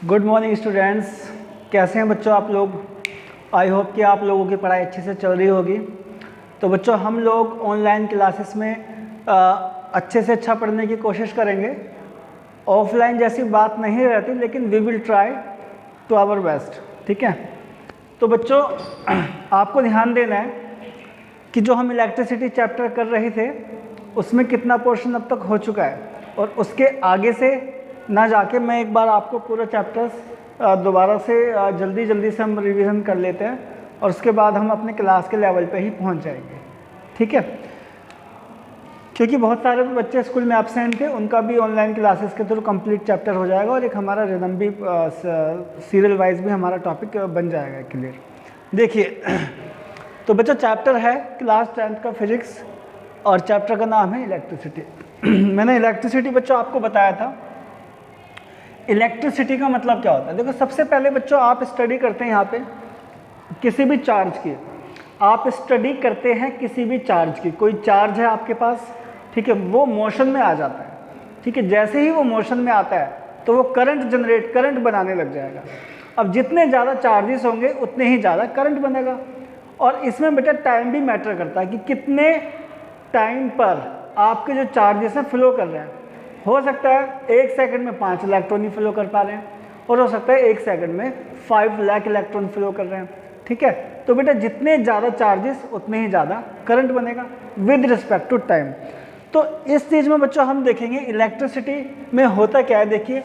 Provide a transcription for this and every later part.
Good morning students, कैसे हैं बच्चों आप लोग। आई होप कि आप लोगों की पढ़ाई अच्छे से चल रही होगी। तो बच्चों हम लोग ऑनलाइन क्लासेस में अच्छे से अच्छा पढ़ने की कोशिश करेंगे। ऑफलाइन जैसी बात नहीं रहती, लेकिन we will try to our best. ठीक है, तो बच्चों आपको ध्यान देना है कि जो हम इलेक्ट्रिसिटी चैप्टर कर रहे थे उसमें कितना पोर्शन अब तक हो चुका है, और उसके आगे से ना जाके मैं एक बार आपको पूरा चैप्टर्स दोबारा से जल्दी से हम रिवीजन कर लेते हैं, और उसके बाद हम अपने क्लास के लेवल पे ही पहुंच जाएंगे। ठीक है, क्योंकि बहुत सारे बच्चे स्कूल में एब्सेंट थे, उनका भी ऑनलाइन क्लासेस के थ्रू कंप्लीट चैप्टर हो जाएगा, और एक हमारा रिदम भी सीरियल वाइज भी हमारा टॉपिक बन जाएगा क्लियर। देखिए तो बच्चों चैप्टर है क्लास 10th का फिजिक्स, और चैप्टर का नाम है इलेक्ट्रिसिटी। मैंने इलेक्ट्रिसिटी बच्चों आपको बताया था। इलेक्ट्रिसिटी का मतलब क्या होता है। देखो सबसे पहले बच्चों आप स्टडी करते हैं यहाँ पे किसी भी चार्ज की, आप स्टडी करते हैं किसी भी चार्ज की। कोई चार्ज है आपके पास, ठीक है, वो मोशन में आ जाता है। ठीक है, जैसे ही वो मोशन में आता है तो वो करंट बनाने लग जाएगा। अब जितने ज़्यादा चार्जेस होंगे उतने ही ज़्यादा करंट बनेगा। और इसमें बेटा टाइम भी मैटर करता है कि कितने टाइम पर आपके जो चार्जेस हैं फ्लो कर रहे हैं। हो सकता है 1 सेकंड में 5 इलेक्ट्रॉन ही फ्लो कर पा रहे हैं, और हो सकता है 1 सेकंड में 5 लाख इलेक्ट्रॉन फ्लो कर रहे हैं। ठीक है, तो बेटा जितने ज़्यादा चार्जेस उतने ही ज़्यादा करंट बनेगा विद रिस्पेक्ट टू टाइम। तो इस चीज़ में बच्चों हम देखेंगे इलेक्ट्रिसिटी में होता क्या है। देखिए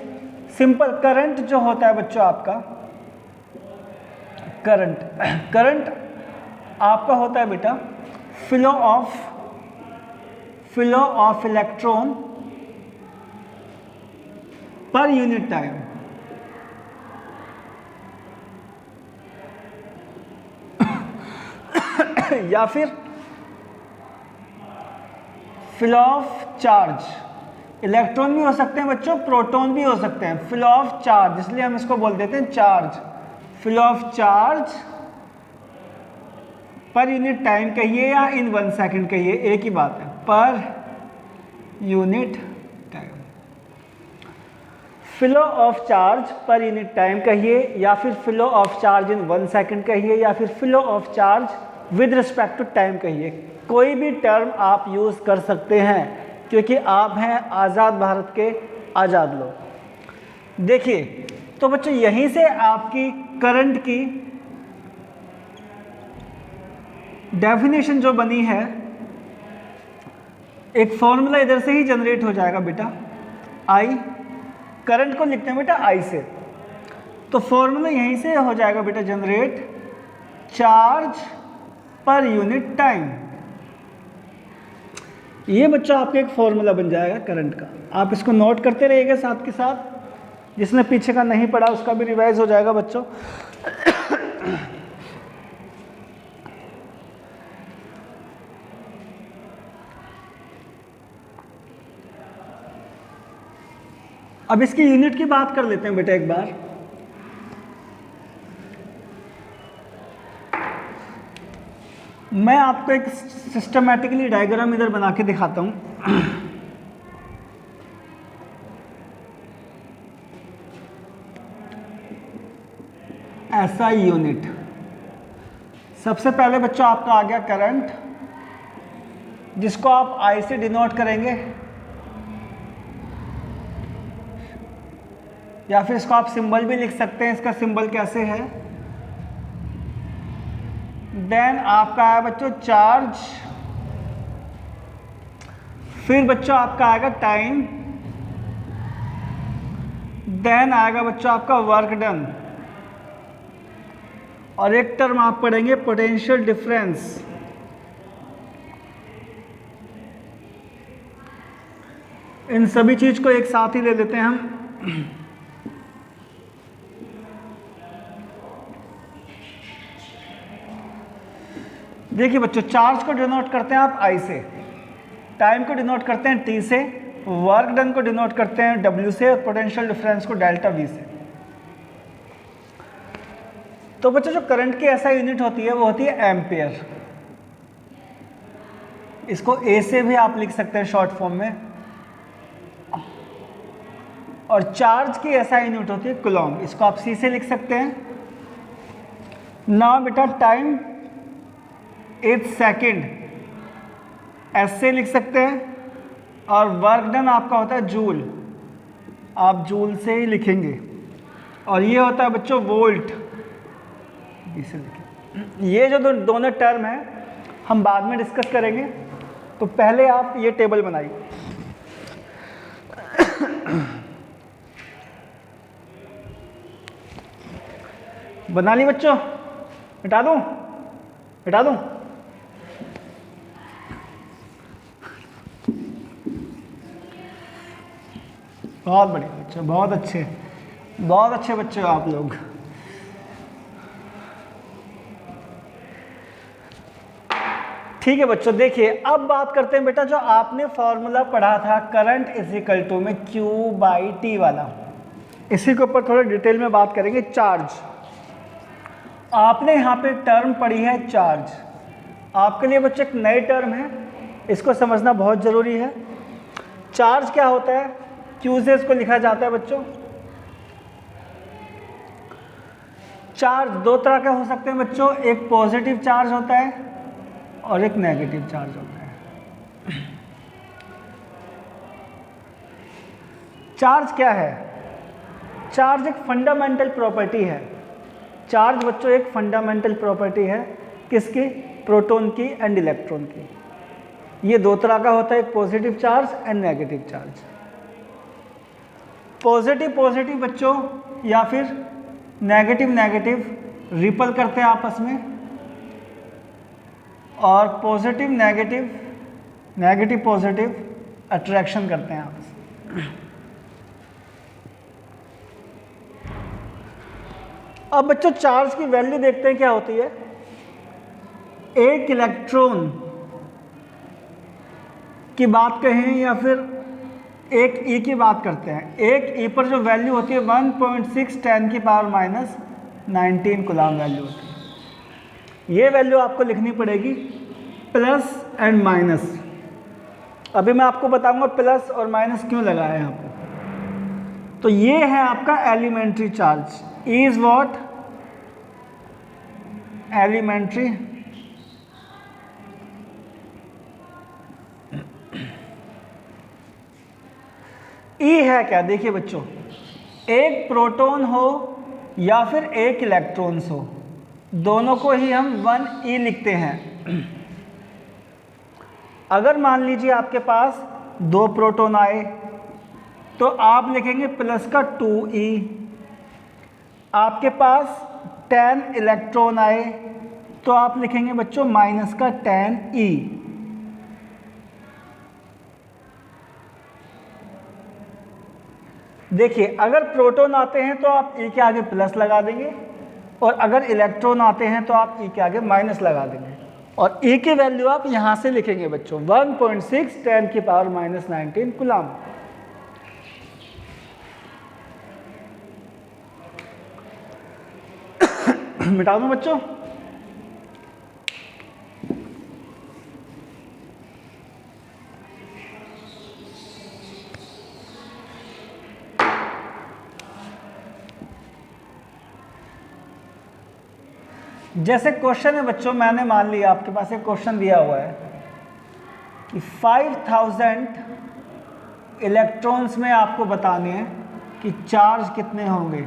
सिंपल करंट जो होता है बच्चों आपका, करंट आपका होता है बेटा फ्लो ऑफ इलेक्ट्रॉन पर यूनिट टाइम। या फिर फ्लो ऑफ चार्ज। इलेक्ट्रॉन भी हो सकते हैं बच्चों, प्रोटॉन भी हो सकते हैं। फ्लो ऑफ चार्ज, इसलिए हम इसको बोल देते हैं charge. Flow of charge per unit time कहिए या इन 1 सेकंड कहिए, एक ही बात है, per unit time. Flow of charge per unit time कहिए, या फिर flow of charge in 1 second कहिए, या फिर flow of charge with respect to time कहिए। कोई भी टर्म आप यूज़ कर सकते हैं, क्योंकि आप हैं आज़ाद भारत के आज़ाद लोग। देखिए तो बच्चों यहीं से आपकी करंट की डेफिनेशन जो बनी है, एक फॉर्मूला इधर से ही जनरेट हो जाएगा बेटा। आई करंट को लिखते हैं बेटा आई से, तो फॉर्मूला यहीं से हो जाएगा बेटा generate charge per unit time. ये बच्चा आपका एक फॉर्मूला बन जाएगा करंट का। आप इसको नोट करते रहिएगा साथ के साथ, जिसने पीछे का नहीं पढ़ा उसका भी रिवाइज हो जाएगा बच्चों। अब इसकी यूनिट की बात कर लेते हैं बेटा एक बार। मैं आपको एक सिस्टमैटिकली डायग्राम इधर बना के दिखाता हूं। ऐसा यूनिट, सबसे पहले बच्चों आपका आ गया करंट, जिसको आप आई से डिनोट करेंगे, या फिर इसको आप सिंबल भी लिख सकते हैं। इसका सिंबल कैसे है, देन आपका आया बच्चों चार्ज, फिर बच्चों आपका आएगा टाइम, देन आएगा बच्चों आपका वर्क डन, और एक टर्म आप पढ़ेंगे पोटेंशियल डिफरेंस। इन सभी चीज को एक साथ ही ले लेते हैं हम। देखिए बच्चों चार्ज को डिनोट करते हैं आप आई से, टाइम को डिनोट करते हैं टी से, वर्क डन को डिनोट करते हैं डब्ल्यू से, और पोटेंशियल डिफरेंस को डेल्टा वी से। तो बच्चों जो करंट की ऐसा यूनिट होती है वो होती है एम्पियर। इसको ए से भी आप लिख सकते हैं शॉर्ट फॉर्म में। और चार्ज की ऐसा यूनिट होती है कूलॉम, इसको आप सी से लिख सकते हैं। ना बेटा टाइम इज सेकेंड, एस से लिख सकते हैं। और वर्क डन आपका होता है जूल, आप जूल से ही लिखेंगे। और ये होता है बच्चों वोल्ट, इसे लिखें। ये जो दोनों टर्म है हम बाद में डिस्कस करेंगे, तो पहले आप ये टेबल बनाइए। बना ली बच्चों? मिटा दूं? मिटा दूं? बहुत बढ़िया बच्चों, बहुत अच्छे बच्चे हो आप लोग। ठीक है बच्चों, देखिए अब बात करते हैं बेटा जो आपने फॉर्मूला पढ़ा था करंट इज इक्वल टू में Q बाई टी वाला, इसी के ऊपर थोड़ा डिटेल में बात करेंगे। चार्ज, आपने यहाँ पे टर्म पढ़ी है चार्ज, आपके लिए बच्चों एक नई टर्म है, इसको समझना बहुत ज़रूरी है। चार्ज क्या होता है? Q से इसको लिखा जाता है बच्चों। चार्ज दो तरह के हो सकते हैं बच्चों, एक पॉजिटिव चार्ज होता है और एक नेगेटिव चार्ज होता है। चार्ज क्या है? चार्ज एक फंडामेंटल प्रॉपर्टी है। चार्ज बच्चों एक फंडामेंटल प्रॉपर्टी है किसकी? प्रोटॉन की एंड इलेक्ट्रॉन की। ये दो तरह का होता है, एक positive charge and negative charge. Positive बच्चों या फिर नेगेटिव रिपल करते हैं आपस में, और पॉजिटिव नेगेटिव अट्रैक्शन करते हैं आपस में। अब बच्चों चार्ज की वैल्यू देखते हैं क्या होती है। एक इलेक्ट्रॉन की बात कहें या फिर एक ई की बात करते हैं, एक ई पर जो वैल्यू होती है 1.6 10 की पावर माइनस 19 कूलम वैल्यू होती है। ये वैल्यू आपको लिखनी पड़ेगी प्लस एंड माइनस। अभी मैं आपको बताऊंगा प्लस और माइनस क्यों लगाया है यहाँ पर। तो ये है आपका elementary charge, is what? Elementary e है क्या? देखिए बच्चों, एक प्रोटॉन हो या फिर एक इलेक्ट्रॉन्स हो, दोनों को ही हम 1e लिखते हैं। अगर मान लीजिए आपके पास दो प्रोटॉन आए तो आप लिखेंगे प्लस का 2e। आपके पास 10 इलेक्ट्रॉन आए तो आप लिखेंगे बच्चों माइनस का 10e। देखिए अगर प्रोटॉन आते हैं तो आप ई के आगे प्लस लगा देंगे, और अगर इलेक्ट्रॉन आते हैं तो आप ई के आगे माइनस लगा देंगे। और ई की वैल्यू आप यहां से लिखेंगे बच्चों 1.6 10 की पावर माइनस 19 कूलम। मिटा दूं बच्चों? जैसे क्वेश्चन है बच्चों, मैंने मान लिया आपके पास एक क्वेश्चन दिया हुआ है कि 5000 इलेक्ट्रॉन्स में आपको बताने हैं कि चार्ज कितने होंगे।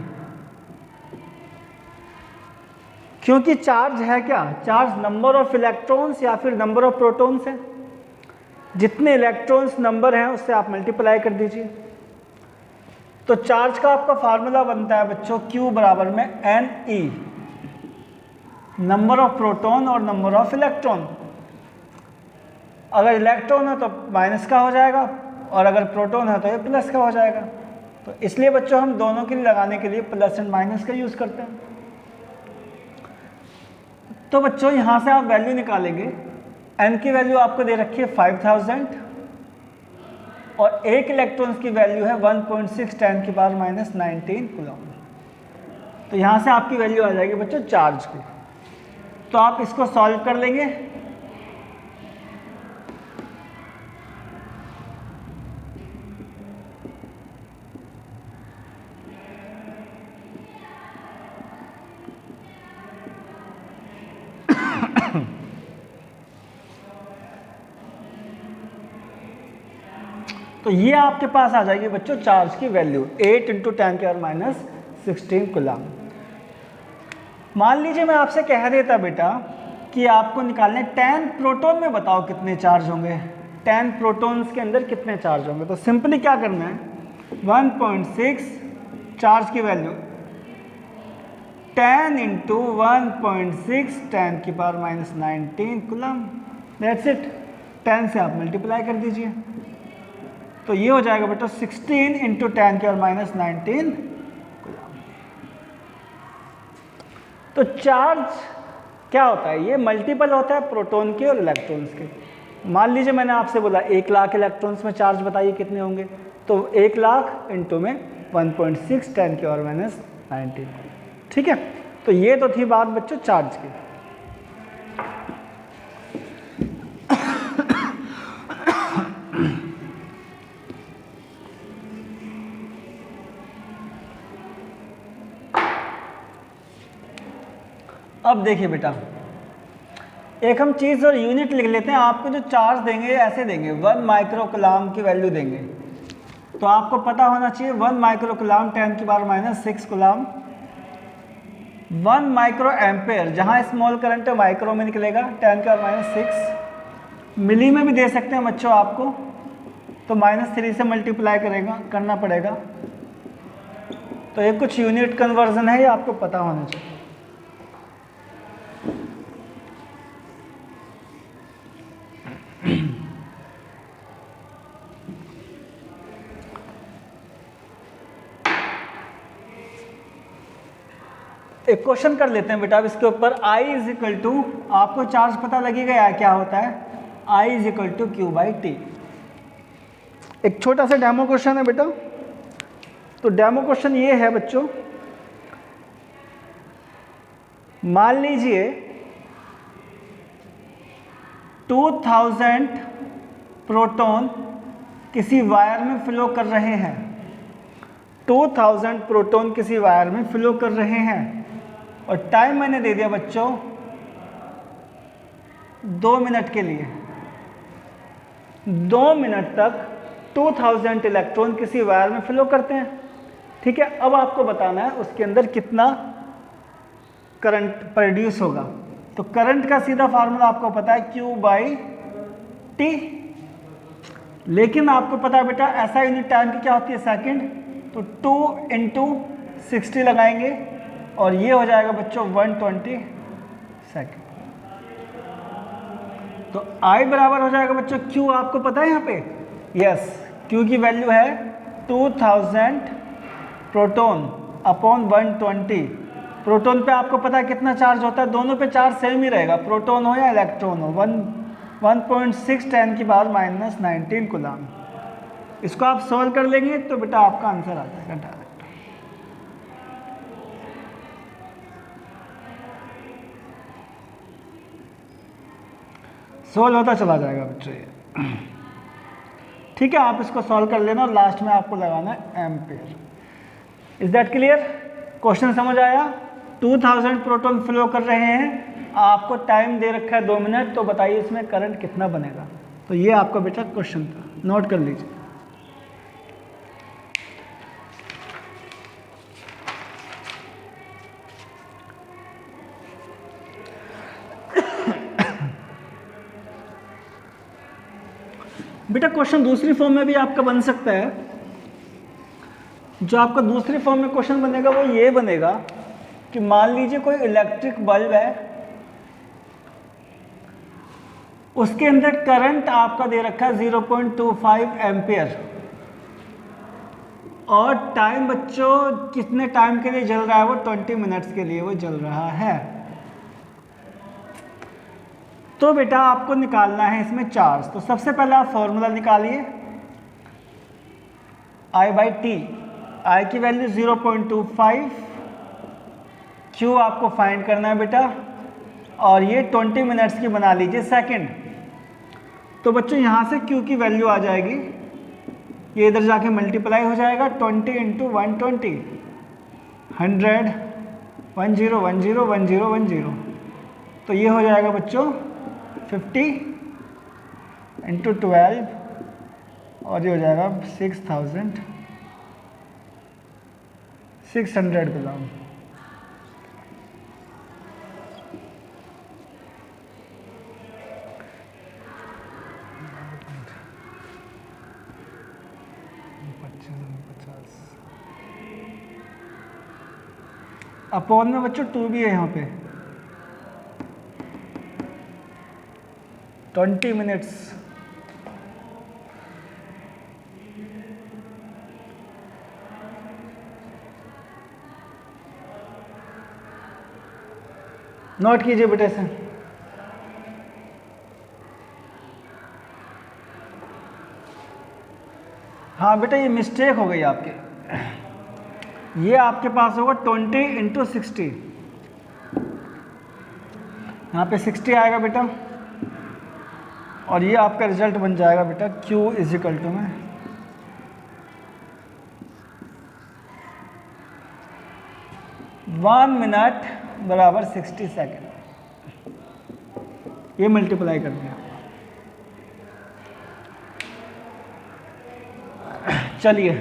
क्योंकि चार्ज है क्या? चार्ज नंबर ऑफ इलेक्ट्रॉन्स या फिर नंबर ऑफ प्रोटॉन्स है। जितने इलेक्ट्रॉन्स नंबर हैं उससे आप मल्टीप्लाई कर दीजिए। तो चार्ज का आपका फार्मूला बनता है बच्चों Q बराबर में NE, नंबर ऑफ प्रोटॉन और नंबर ऑफ इलेक्ट्रॉन। अगर इलेक्ट्रॉन है तो माइनस का हो जाएगा, और अगर प्रोटॉन है तो ये प्लस का हो जाएगा। तो इसलिए बच्चों हम दोनों के लिए लगाने के लिए प्लस एंड माइनस का यूज करते हैं। तो बच्चों यहां से आप वैल्यू निकालेंगे। एन की वैल्यू आपको दे रखी है 5000 और एक इलेक्ट्रॉन्स की वैल्यू है 1.6 10 की पावर माइनस 19 कूलम। तो यहां से आपकी वैल्यू आ जाएगी बच्चों चार्ज की। तो आप इसको सॉल्व कर लेंगे। तो ये आपके पास आ जाएगी बच्चों चार्ज की वैल्यू 8 × 10⁻16 कूलम। मान लीजिए मैं आपसे कह देता बेटा कि आपको निकालने 10 प्रोटॉन में बताओ कितने चार्ज होंगे, 10 प्रोटॉन्स के अंदर कितने चार्ज होंगे। तो सिंपली क्या करना है, 1.6 चार्ज की वैल्यू 10 × 1.6 10⁻19 कूलम, दैट्स इट। 10 से आप मल्टीप्लाई कर दीजिए तो ये हो जाएगा बेटा 16 × 10⁻19 कूलम। तो चार्ज क्या होता है, ये मल्टीपल होता है प्रोटॉन के और इलेक्ट्रॉन्स के। मान लीजिए मैंने आपसे बोला 1 लाख इलेक्ट्रॉन्स में चार्ज बताइए कितने होंगे, तो 1 लाख इंटू में 1.6 10⁻19, ठीक है। तो ये तो थी बात बच्चों चार्ज की। अब देखिए बेटा, एक हम चीज़ और यूनिट लिख लेते हैं। आपको जो चार्ज देंगे ऐसे देंगे, 1 माइक्रो कूलम की वैल्यू देंगे, तो आपको पता होना चाहिए 1 micro coulomb 10⁻6 coulomb, 1 micro ampere, जहाँ स्मॉल करंट है माइक्रो में निकलेगा 10⁻6। मिली में भी दे सकते हैं बच्चों आपको, तो -3 से मल्टीप्लाई करना पड़ेगा। तो ये कुछ यूनिट कन्वर्जन है, ये आपको पता होना चाहिए। एक क्वेश्चन कर लेते हैं बेटा अब इसके ऊपर। I = आपको चार्ज पता लगेगा क्या होता है, I = Q/T। एक छोटा सा डेमो क्वेश्चन है बेटा। तो डेमो क्वेश्चन ये है बच्चों, मान लीजिए 2000 प्रोटॉन किसी वायर में फ्लो कर रहे हैं, 2000 प्रोटॉन किसी वायर में फ्लो कर रहे हैं, और टाइम मैंने दे दिया बच्चों 2 मिनट के लिए। 2 मिनट तक 2000 इलेक्ट्रॉन किसी वायर में फ्लो करते हैं, ठीक है। अब आपको बताना है उसके अंदर कितना करंट प्रोड्यूस होगा। तो करंट का सीधा फार्मूला आपको पता है Q/T, लेकिन आपको पता है बेटा ऐसा यूनिट टाइम की क्या होती है, सेकंड। तो 2 × 60 लगाएंगे और ये हो जाएगा बच्चों 120 सेकंड। तो I बराबर हो जाएगा बच्चों Q, आपको पता है यहाँ पे, यस, Q की वैल्यू है 2000 प्रोटॉन अपॉन 120। प्रोटॉन पे आपको पता है कितना चार्ज होता है, दोनों पे चार्ज सेम ही रहेगा, प्रोटॉन हो या इलेक्ट्रॉन हो। 1.6 10⁻19 कूलम। इसको आप सॉल्व कर लेंगे तो बेटा आपका आंसर आ जाएगा डायरेक्ट। सॉल्व होता चला जाएगा बच्चों ये, ठीक है। आप इसको सॉल्व कर लेना और लास्ट में आपको लगाना है ampere. Is that clear? Question समझ आया? 2000 प्रोटॉन फ्लो कर रहे हैं, आपको टाइम दे रखा है 2 मिनट, तो बताइए इसमें करंट कितना बनेगा। तो ये आपका बेटा क्वेश्चन था, नोट कर लीजिए। बेटा क्वेश्चन दूसरी फॉर्म में भी आपका बन सकता है। जो आपका दूसरी फॉर्म में क्वेश्चन बनेगा वो ये बनेगा कि मान लीजिए कोई इलेक्ट्रिक बल्ब है, उसके अंदर करंट आपका दे रखा है 0.25 एम्पियर, और टाइम बच्चों कितने टाइम के लिए जल रहा है, वो 20 मिनट्स के लिए वो जल रहा है। तो बेटा आपको निकालना है इसमें चार्ज। तो सबसे पहले आप फॉर्मूला निकालिए I/T। I की वैल्यू 0.25, Q आपको फाइंड करना है बेटा, और ये 20 मिनट्स की बना लीजिए सेकंड। तो बच्चों यहाँ से Q की वैल्यू आ जाएगी, ये इधर जाके मल्टीप्लाई हो जाएगा 20 × 120, 100 10 10 10 10। तो ये हो जाएगा बच्चों 50 × 12 और ये हो जाएगा 6600 कूलम। अपॉन में बच्चों 2 भी है यहाँ पे, 20 मिनट्स। नोट कीजिए बेटे से। हाँ बेटा ये मिस्टेक हो गई आपके, ये आपके पास होगा 20 इंटू 60, यहाँ पे 60 आएगा बेटा, और ये आपका रिजल्ट बन जाएगा बेटा Q इज इक्वल टू में 1 मिनट बराबर 60 सेकेंड। ये मल्टीप्लाई कर दिया। चलिए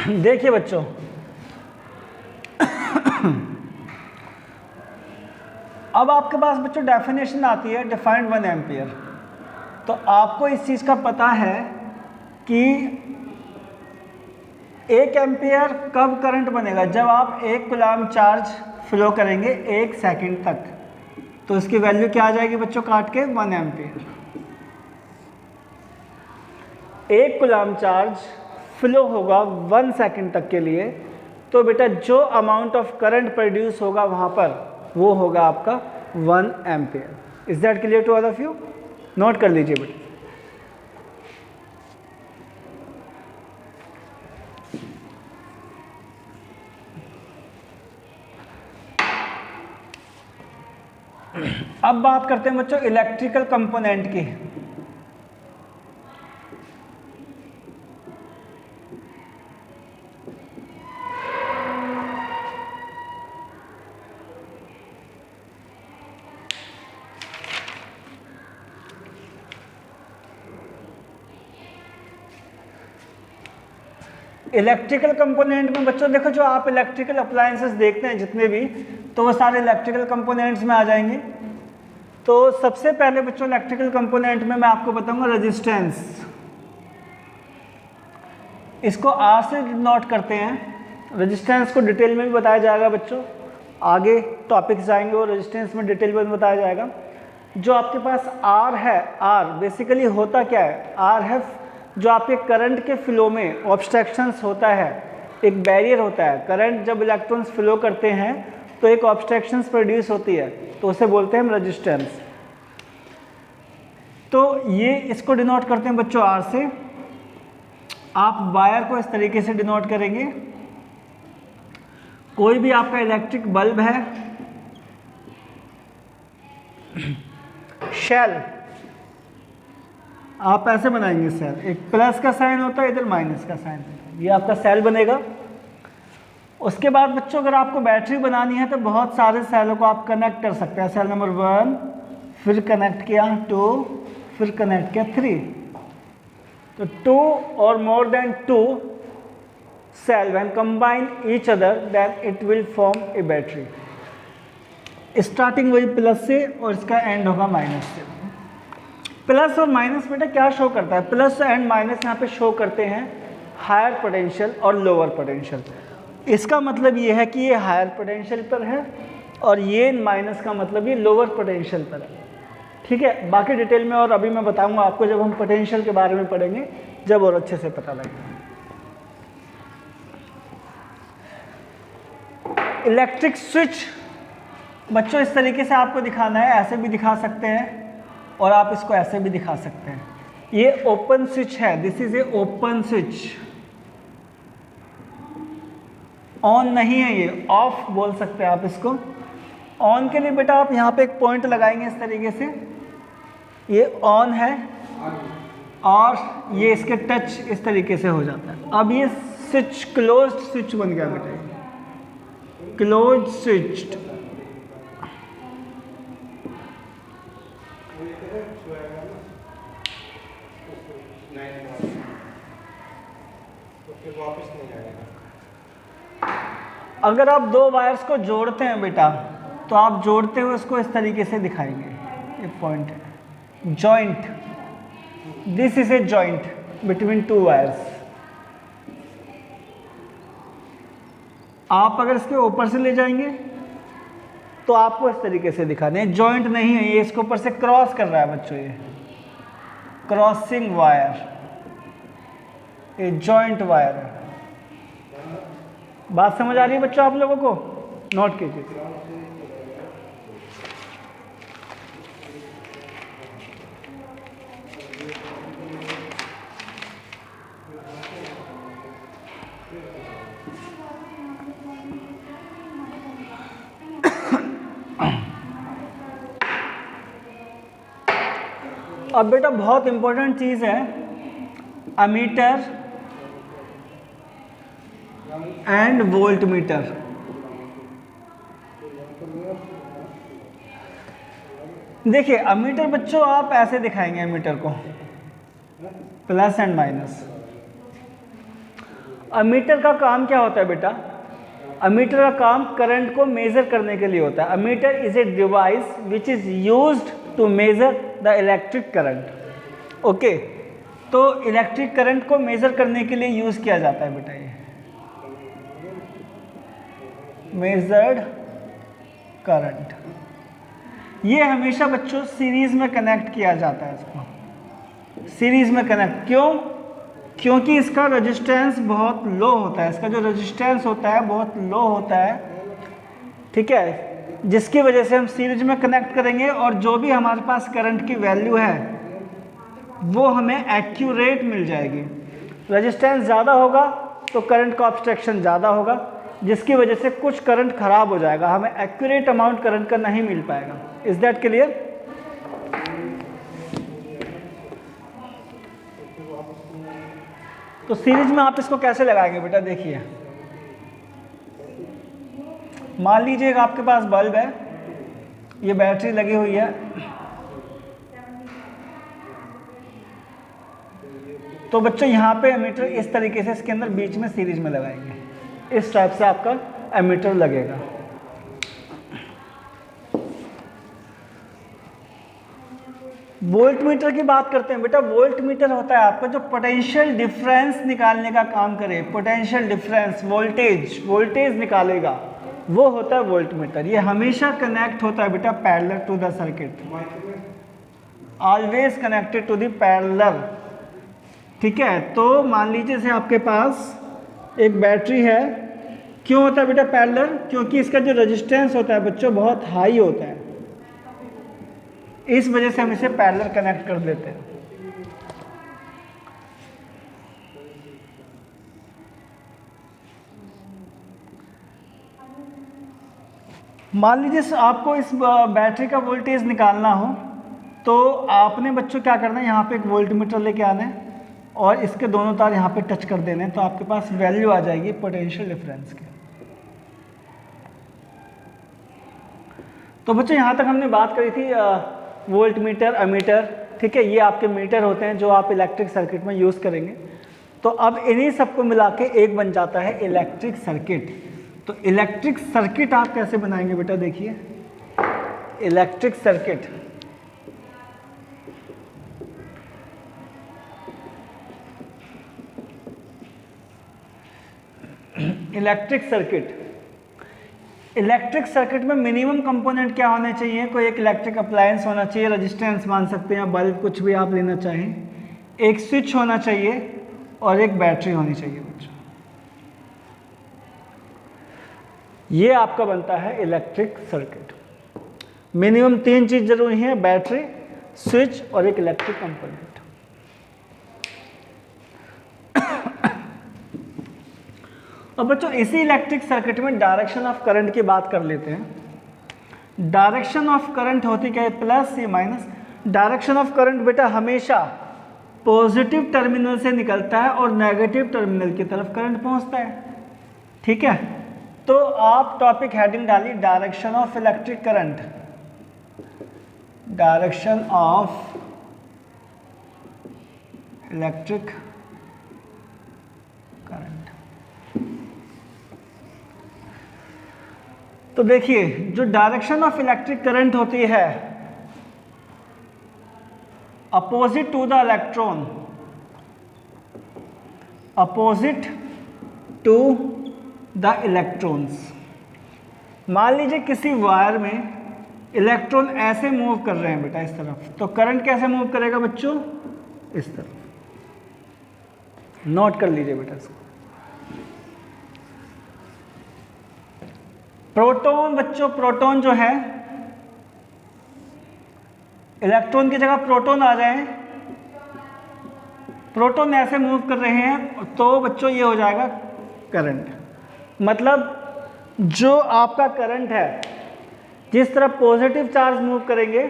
देखिए बच्चों, अब आपके पास बच्चों डेफिनेशन आती है डिफाइंड 1 एम्पियर। तो आपको इस चीज़ का पता है कि 1 एम्पियर कब करंट बनेगा, जब आप 1 कूलम चार्ज फ्लो करेंगे 1 सेकंड तक। तो इसकी वैल्यू क्या आ जाएगी बच्चों, काट के 1 एम्पियर। 1 कूलम चार्ज फ्लो होगा 1 सेकंड तक के लिए, तो बेटा जो अमाउंट ऑफ करंट प्रोड्यूस होगा वहाँ पर वो होगा आपका 1 ampere. Is that clear to all of you? नोट कर लीजिए बेटा। अब बात करते हैं बच्चों इलेक्ट्रिकल कंपोनेंट की। इलेक्ट्रिकल कंपोनेंट में बच्चों देखो, जो आप इलेक्ट्रिकल अप्लायंसेस देखते हैं जितने भी, तो वो सारे इलेक्ट्रिकल कंपोनेंट्स में आ जाएंगे। तो सबसे पहले बच्चों इलेक्ट्रिकल कंपोनेंट में मैं आपको बताऊंगा रेजिस्टेंस। इसको R से डिनोट करते हैं। रेजिस्टेंस को डिटेल में भी बताया जाएगा बच्चों, आगे टॉपिक्स आएंगे और रेजिस्टेंस में डिटेल में बताया जाएगा। जो आपके पास R है, R बेसिकली होता क्या है, R है जो आपके करंट के फ्लो में ऑब्स्ट्रक्शंस होता है, एक बैरियर होता है। करंट जब इलेक्ट्रॉन्स फ्लो करते हैं तो एक ऑब्स्ट्रक्शंस प्रोड्यूस होती है, तो उसे बोलते हैं हम रेजिस्टेंस। तो ये इसको डिनोट करते हैं बच्चों R से। आप वायर को इस तरीके से डिनोट करेंगे। कोई भी आपका इलेक्ट्रिक बल्ब है, शेल आप ऐसे बनाएंगे सेल, एक प्लस का साइन होता है, इधर माइनस का साइन, ये आपका सेल बनेगा। उसके बाद बच्चों अगर आपको बैटरी बनानी है तो बहुत सारे सेलों को आप कनेक्ट कर सकते हैं। सेल नंबर 1, फिर कनेक्ट किया 2, फिर कनेक्ट किया 3। तो 2 और more than 2 cell when combine each other then it will form a battery. Starting वही प्लस से और इसका एंड होगा माइनस से। प्लस और माइनस बेटा क्या शो करता है, प्लस एंड माइनस यहाँ पे शो करते हैं हायर पोटेंशियल और लोअर पोटेंशियल। इसका मतलब ये है कि ये हायर पोटेंशियल पर है और ये माइनस का मतलब ये लोअर पोटेंशियल पर है। ठीक है, बाकी डिटेल में और अभी मैं बताऊंगा आपको जब हम पोटेंशियल के बारे में पढ़ेंगे, जब और अच्छे से पता लगेगा। इलेक्ट्रिक स्विच बच्चों इस तरीके से आपको दिखाना है, ऐसे भी दिखा सकते हैं और आप इसको ऐसे भी दिखा सकते हैं। ये ओपन स्विच है, this is a open switch. On नहीं है, ये ऑफ बोल सकते हैं आप इसको। ऑन के लिए बेटा आप यहाँ पे एक पॉइंट लगाएंगे इस तरीके से, ये ऑन है और ये इसके टच इस तरीके से हो जाता है। अब ये स्विच, क्लोज्ड स्विच बन गया बेटा, क्लोज स्विच्ड। अगर आप दो वायर्स को जोड़ते हैं बेटा, तो आप जोड़ते हुए उसको इस तरीके से दिखाएंगे, ये पॉइंट है, joint, this is a joint between two wires. आप अगर इसके ऊपर से ले जाएंगे तो आपको इस तरीके से दिखाने हैं, जॉइंट नहीं है ये, इसके ऊपर से क्रॉस कर रहा है बच्चों, ये क्रॉसिंग वायर, ये जॉइंट वायर है। बात समझ आ रही है बच्चों आप लोगों को? नोट कीजिए। अब बेटा बहुत इंपॉर्टेंट चीज है, अमीटर एंड वोल्ट मीटर। देखिए अमीटर बच्चों आप ऐसे दिखाएंगे अमीटर को, प्लस एंड माइनस। अमीटर का काम क्या होता है बेटा? अमीटर का काम करंट को मेजर करने के लिए होता है। Ammeter is a device which is used to measure the electric current. Okay, तो इलेक्ट्रिक करंट को मेजर करने के लिए यूज किया जाता है बेटा, ये मेजर्ड करंट। ये हमेशा बच्चों सीरीज में कनेक्ट किया जाता है, इसको सीरीज में कनेक्ट। क्यों? क्योंकि इसका रेजिस्टेंस बहुत लो होता है, इसका जो रेजिस्टेंस होता है बहुत लो होता है, ठीक है, जिसकी वजह से हम सीरीज में कनेक्ट करेंगे और जो भी हमारे पास करंट की वैल्यू है वो हमें एक्यूरेट मिल जाएगी। रेजिस्टेंस ज़्यादा होगा तो करंट का ऑब्स्ट्रक्शन ज़्यादा होगा, जिसकी वजह से कुछ करंट खराब हो जाएगा, हमें एक्यूरेट अमाउंट करंट का नहीं मिल पाएगा। Is that clear? तो सीरीज में आप इसको कैसे लगाएंगे बेटा? देखिए मान लीजिए आपके पास बल्ब है, ये बैटरी लगी हुई है, तो बच्चों यहाँ पे एमीटर इस तरीके से इसके अंदर बीच में सीरीज में लगाएंगे, इस टाइप से आपका एमीटर लगेगा। वोल्ट मीटर की बात करते हैं बेटा। वोल्ट मीटर होता है आपका जो पोटेंशियल डिफरेंस निकालने का काम करे, पोटेंशियल डिफरेंस, वोल्टेज निकालेगा, वो होता है वोल्ट मीटर। ये हमेशा कनेक्ट होता है बेटा parallel to the circuit, always connected to the parallel, ठीक है। तो मान लीजिए से आपके पास एक बैटरी है, क्यों होता है बेटा पैरेलल? क्योंकि इसका जो रेजिस्टेंस होता है बच्चों बहुत हाई होता है, इस वजह से हम इसे पैरेलल कनेक्ट कर देते हैं। मान लीजिए आपको इस बैटरी का वोल्टेज निकालना हो, तो आपने बच्चों क्या करना है, यहाँ पे एक वोल्ट मीटर लेके आना है और इसके दोनों तार यहाँ पे टच कर देने हैं, तो आपके पास वैल्यू आ जाएगी पोटेंशियल डिफरेंस की। तो बच्चों यहाँ तक हमने बात करी थी वोल्ट मीटर, अमीटर, ठीक है, ये आपके मीटर होते हैं जो आप इलेक्ट्रिक सर्किट में यूज़ करेंगे। तो अब इन्हीं सबको मिला के एक बन जाता है इलेक्ट्रिक सर्किट। तो इलेक्ट्रिक सर्किट आप कैसे बनाएंगे बेटा? देखिए इलेक्ट्रिक सर्किट, इलेक्ट्रिक सर्किट में मिनिमम कंपोनेंट क्या होने चाहिए? कोई एक इलेक्ट्रिक अप्लायंस होना चाहिए, रेजिस्टेंस मान सकते हैं, बल्ब, कुछ भी आप लेना चाहें, एक स्विच होना चाहिए और एक बैटरी होनी चाहिए बच्चों। ये आपका बनता है इलेक्ट्रिक सर्किट। मिनिमम 3 चीज जरूरी है, बैटरी, स्विच और एक इलेक्ट्रिक कंपोनेंट। और बच्चों इसी इलेक्ट्रिक सर्किट में डायरेक्शन ऑफ करंट की बात कर लेते हैं। डायरेक्शन ऑफ करंट होती क्या है? प्लस या माइनस। डायरेक्शन ऑफ करंट बेटा हमेशा पॉजिटिव टर्मिनल से निकलता है और नेगेटिव टर्मिनल की तरफ करंट पहुंचता है। ठीक है, तो आप टॉपिक हेडिंग डालिए direction of electric current, direction of electric current. तो देखिए जो डायरेक्शन ऑफ इलेक्ट्रिक करंट होती है opposite to the electron, opposite to the electrons. मान लीजिए किसी वायर में इलेक्ट्रॉन ऐसे मूव कर रहे हैं बेटा इस तरफ, तो करंट कैसे मूव करेगा बच्चों? इस तरफ। नोट कर लीजिए बेटा इसको। प्रोटॉन बच्चों, प्रोटॉन जो है इलेक्ट्रॉन की जगह प्रोटॉन आ जाए, प्रोटॉन ऐसे मूव कर रहे हैं तो बच्चों ये हो जाएगा करंट। मतलब जो आपका करंट है जिस तरफ पॉजिटिव चार्ज मूव करेंगे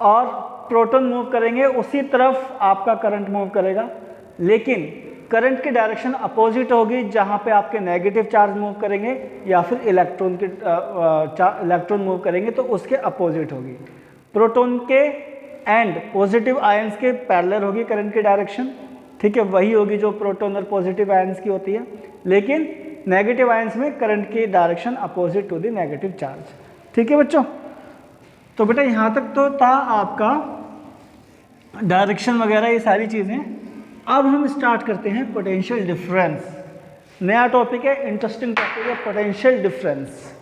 और प्रोटॉन मूव करेंगे उसी तरफ आपका करंट मूव करेगा, लेकिन करंट की डायरेक्शन अपोजिट होगी जहां पे आपके नेगेटिव चार्ज मूव करेंगे या फिर इलेक्ट्रॉन मूव करेंगे तो उसके अपोजिट होगी। प्रोटॉन के एंड पॉजिटिव आयंस के पैरेलल होगी करंट की डायरेक्शन, ठीक है, वही होगी जो प्रोटॉन और पॉजिटिव आयंस की होती है, लेकिन नेगेटिव आयंस में करंट की direction opposite to the negative charge. ठीक है बच्चों, तो बेटा यहाँ तक तो था आपका डायरेक्शन वगैरह ये सारी चीज़ें। अब हम स्टार्ट करते हैं पोटेंशियल डिफरेंस। नया टॉपिक है, इंटरेस्टिंग टॉपिक है पोटेंशियल डिफरेंस।